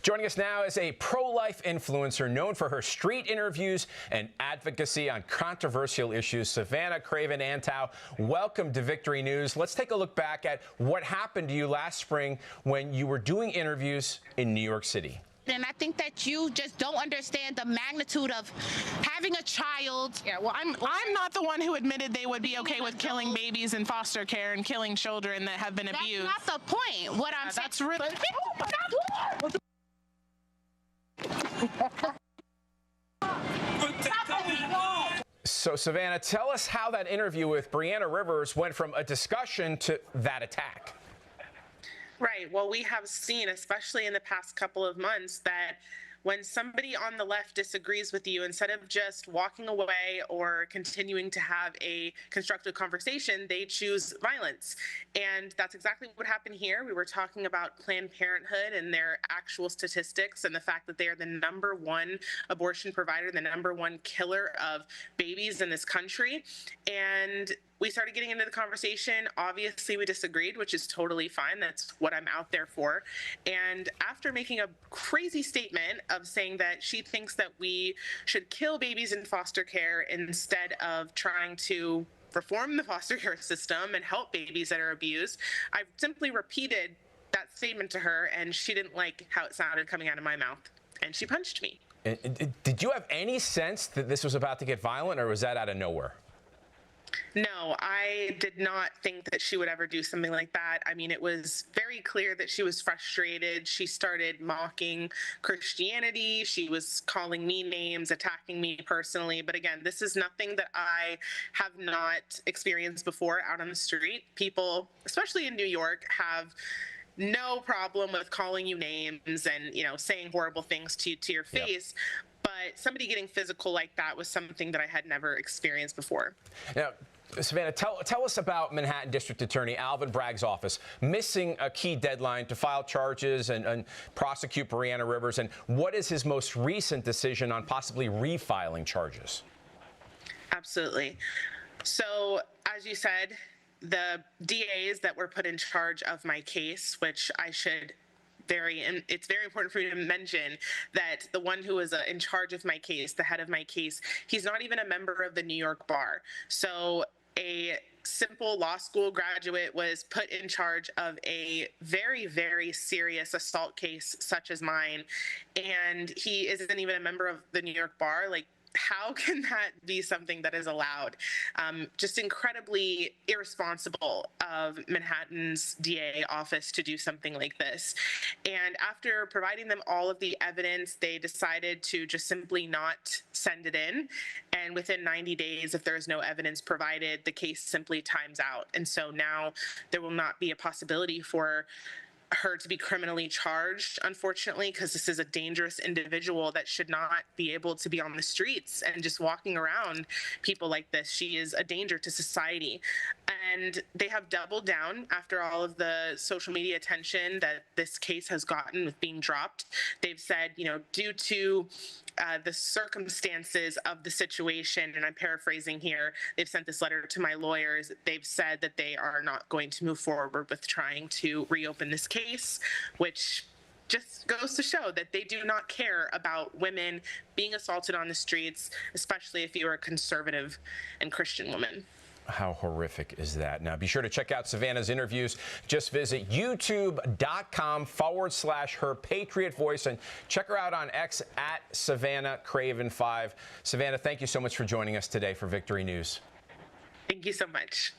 Joining us now is a pro-life influencer known for her street interviews and advocacy on controversial issues. Savannah Craven Antow, welcome to Victory News. Let's take a look back at what happened to you last spring when you were doing interviews in New York City. And I think that you just don't understand the magnitude of having a child. Yeah, well, I'm not the one who admitted they would be okay with killing babies in foster care and killing children that have been abused. That's not the point. What I'm saying. That's really. So, Savannah, tell us how that interview with Brianna Rivers went from a discussion to that attack. Right. Well, we have seen, especially in the past couple of months, that when somebody on the left disagrees with you, instead of just walking away or continuing to have a constructive conversation, they choose violence. And that's exactly what happened here. We were talking about Planned Parenthood and their actual statistics and the fact that they are the #1 abortion provider, the #1 killer of babies in this country. And we started getting into the conversation. Obviously, we disagreed, which is totally fine. That's what I'm out there for. And after making a crazy statement of saying that she thinks that we should kill babies in foster care instead of trying to reform the foster care system and help babies that are abused, I simply repeated that statement to her, and she didn't like how it sounded coming out of my mouth, and she punched me. Did you have any sense that this was about to get violent, or was that out of nowhere? No, I did not think that she would ever do something like that. I mean, it was very clear that she was frustrated. She started mocking Christianity. She was calling me names, attacking me personally. But again, this is nothing that I have not experienced before out on the street. People, especially in New York, have no problem with calling you names and, saying horrible things to your face. Yep. But somebody getting physical like that was something that I had never experienced before. Now, Savannah, tell us about Manhattan District Attorney Alvin Bragg's office missing a key deadline to file charges and prosecute Brianna Rivers. And what is his most recent decision on possibly refiling charges? Absolutely. So, as you said, the DAs that were put in charge of my case, which and it's very important for me to mention that the one who was in charge of my case, the head of my case, he's not even a member of the New York Bar. So a simple law school graduate was put in charge of a very, very serious assault case such as mine, and he isn't even a member of the New York Bar. Like, how can that be something that is allowed? Just incredibly irresponsible of Manhattan's DA office to do something like this. And after providing them all of the evidence, they decided to just simply not send it in. And within 90 days, if there is no evidence provided, the case simply times out. And so now there will not be a possibility for her to be criminally charged, unfortunately, because this is a dangerous individual that should not be able to be on the streets and just walking around people like this. She is a danger to society. And they have doubled down after all of the social media attention that this case has gotten with being dropped. They've said, due to the circumstances of the situation, and I'm paraphrasing here, they've sent this letter to my lawyers. They've said that they are not going to move forward with trying to reopen this case, which just goes to show that they do not care about women being assaulted on the streets, especially if you're a conservative and Christian woman. How horrific is that? Now, be sure to check out Savannah's interviews. Just visit youtube.com/her Patriot Voice and check her out on X at Savannah Craven 5. Savannah, thank you so much for joining us today for Victory News. Thank you so much.